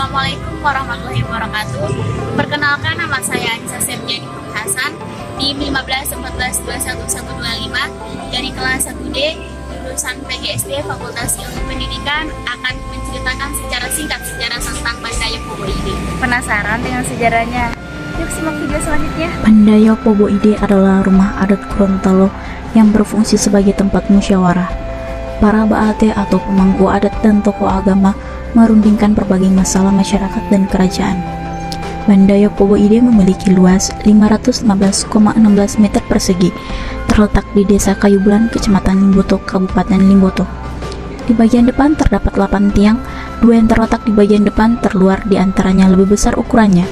Assalamualaikum warahmatullahi wabarakatuh. Perkenalkan, nama saya Anissa Septiani Hasan, NIM 1514211125 dari kelas 1D, lulusan PGSD Fakultas Ilmu Pendidikan, akan menceritakan secara singkat sejarah tentang Bandayo Pobo Ide. Penasaran dengan sejarahnya? Yuk simak video selanjutnya. Bandayo Pobo Ide adalah rumah adat Gorontalo yang berfungsi sebagai tempat musyawarah. Para baate atau pemangku adat dan tokoh agama merundingkan berbagai masalah masyarakat dan kerajaan. Bandayo Pobo Ide memiliki luas 516,16 meter persegi, terletak di Desa Kayubulan, Kecamatan Limboto, Kabupaten Limboto. Di bagian depan terdapat 8 tiang, 2 yang terletak di bagian depan terluar, di antaranya lebih besar ukurannya,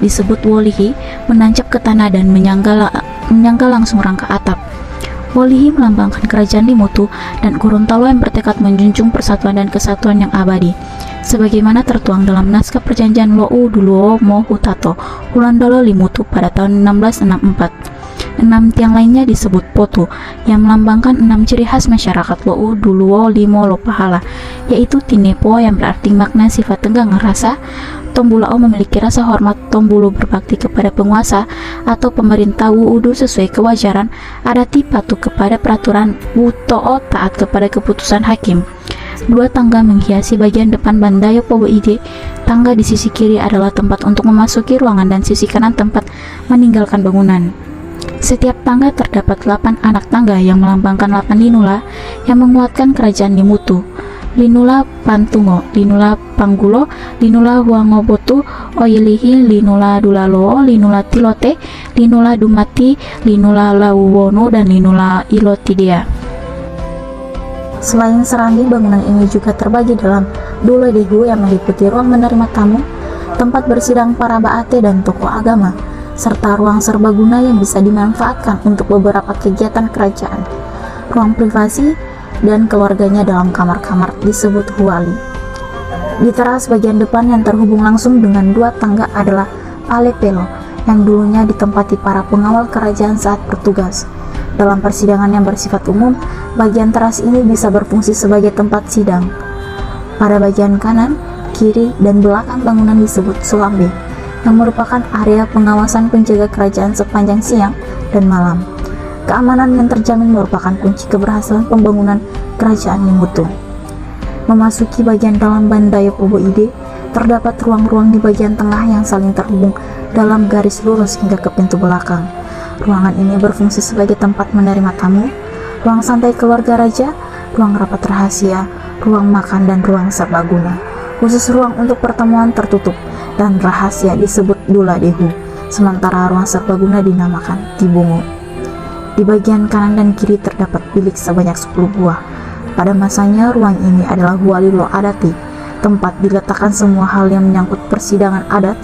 disebut wolihi, menancap ke tanah dan menyangga langsung rangka atap. Wolihi melambangkan kerajaan Limboto dan Gorontalo yang bertekad menjunjung persatuan dan kesatuan yang abadi, sebagaimana tertuang dalam naskah perjanjian Lo'u Duluo Mo Hutato Hulandolo Limboto pada tahun 1664. 6 tiang lainnya disebut Poto, yang melambangkan 6 ciri khas masyarakat Lo'u Duluo Limo Lopahala, yaitu Tinepo yang berarti makna sifat tenggang rasa, Tombulao memiliki rasa hormat, Tombulu berbakti kepada penguasa atau pemerintah, Wuudu sesuai kewajaran, Adati patuh kepada peraturan, Wuto'o taat kepada keputusan hakim. 2 tangga menghiasi bagian depan Bandayo Pobo Ide. Tangga di sisi kiri adalah tempat untuk memasuki ruangan dan sisi kanan tempat meninggalkan bangunan. Setiap tangga terdapat 8 anak tangga yang melambangkan 8 linula yang menguatkan kerajaan Limboto. Linula Pantungo, Linula Panggulo, Linula Huangobotu, Oilihi, Linula Dulalo, Linula Tilote, Linula Dumati, Linula Lauwono, dan Linula Ilotidea. Selain serambi, bangunan ini juga terbagi dalam Dula Dehu yang meliputi ruang menerima tamu, tempat bersidang para baate dan tokoh agama, serta ruang serbaguna yang bisa dimanfaatkan untuk beberapa kegiatan kerajaan. Ruang privasi dan keluarganya dalam kamar-kamar disebut huali. Di teras bagian depan yang terhubung langsung dengan 2 tangga adalah Alepelo yang dulunya ditempati para pengawal kerajaan saat bertugas. Dalam persidangan yang bersifat umum, bagian teras ini bisa berfungsi sebagai tempat sidang. Pada bagian kanan, kiri, dan belakang bangunan disebut Sulambe, yang merupakan area pengawasan penjaga kerajaan sepanjang siang dan malam. Keamanan yang terjamin merupakan kunci keberhasilan pembangunan kerajaan Limboto. Memasuki bagian dalam Bandayo Pobo Ide, terdapat ruang-ruang di bagian tengah yang saling terhubung dalam garis lurus hingga ke pintu belakang. Ruangan ini berfungsi sebagai tempat menerima tamu, ruang santai keluarga raja, ruang rapat rahasia, ruang makan, dan ruang serbaguna. Khusus ruang untuk pertemuan tertutup dan rahasia disebut Dula Dehu, sementara ruang serbaguna dinamakan Tibungo. Di bagian kanan dan kiri terdapat bilik sebanyak 10 buah. Pada masanya, ruang ini adalah Huali Lo Adati, tempat diletakkan semua hal yang menyangkut persidangan adat.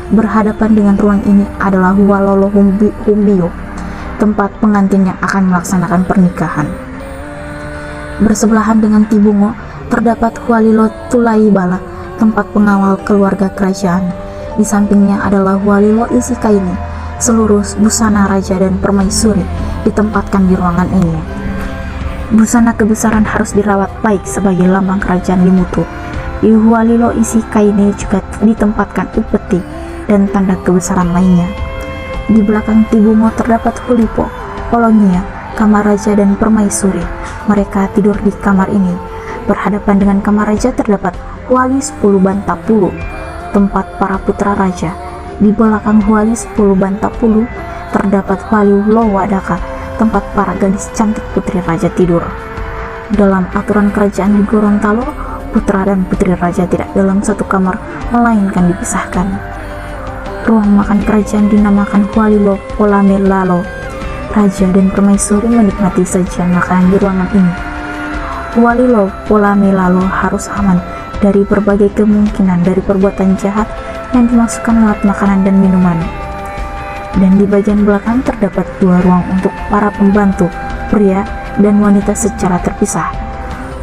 Berhadapan dengan ruang ini adalah Hualolo Humbio, tempat pengantin yang akan melaksanakan pernikahan. Bersebelahan dengan Tibungo terdapat Hualilo Tulaibala, tempat pengawal keluarga kerajaan. Di sampingnya adalah Hualilo Isikaini. Seluruh busana raja dan permaisuri ditempatkan di ruangan ini. Busana kebesaran harus dirawat baik sebagai lambang kerajaan Limboto. Di Hualilo Isikaini juga ditempatkan upeti dan tanda kebesaran lainnya. Di belakang Tibungo terdapat Hulipo, Polonia, kamar raja dan permaisuri. Mereka tidur di kamar ini. Berhadapan dengan kamar raja terdapat Huali 10 Bantapulu, tempat para putra raja. Di belakang Huali 10 Bantapulu terdapat Huali Lowadaka, tempat para gadis cantik putri raja tidur. Dalam aturan kerajaan di Gorontalo, putra dan putri raja tidak dalam satu kamar, melainkan dipisahkan. Ruang makan kerajaan dinamakan Huali Lo Polamelalo. Raja dan permaisuri menikmati sajian makanan di ruangan ini. Huali Lo Polamelalo harus aman dari berbagai kemungkinan dari perbuatan jahat yang dimasukkan lewat makanan dan minuman. Dan di bagian belakang terdapat 2 ruang untuk para pembantu, pria dan wanita secara terpisah.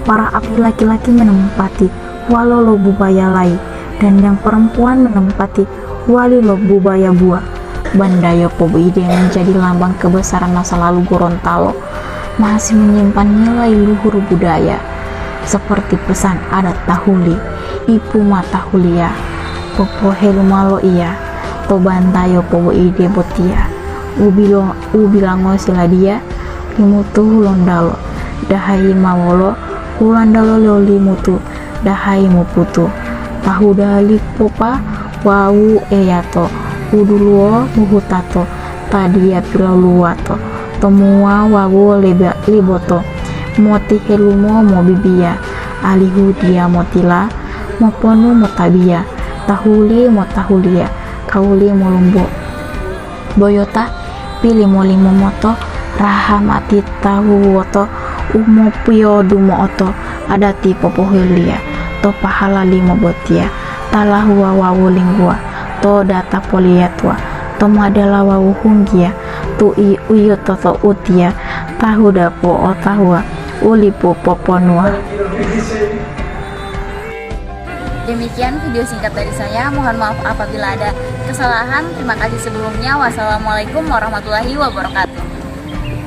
Para abdi laki-laki menempati Hualolo Bubaya Lai, dan yang perempuan menempati Hualilo Bubaya Bua. Bandayo Pobo Ide menjadi lambang kebesaran masa lalu Gorontalo, masih menyimpan nilai luhur budaya seperti pesan adat Tahuli, Ipu Matahulia, popo helu malo iya to bantayo pobo ide botia ubilango sila dia limutu hulondalo dahai mawolo hulandalo leoli mutu dahai muputu tahu dali popa wau eyato uduluo muhutato tadia pilauluato tomua wawo liboto moti helumo mobibia alihu dia motila moponu motabia tahuli motahulia kauli molumbo boyota pilih molimo moto raha mati tahu woto umo pio dumo oto adati popohelia to pahala limo botia talahua wawu linggua to data poliatwa to madala wawu hunggia tu i uyo toto utia tahu dapo otahua ulipu poponua. Demikian video singkat dari saya. Mohon maaf apabila ada kesalahan. Terima kasih sebelumnya. Wassalamualaikum warahmatullahi wabarakatuh.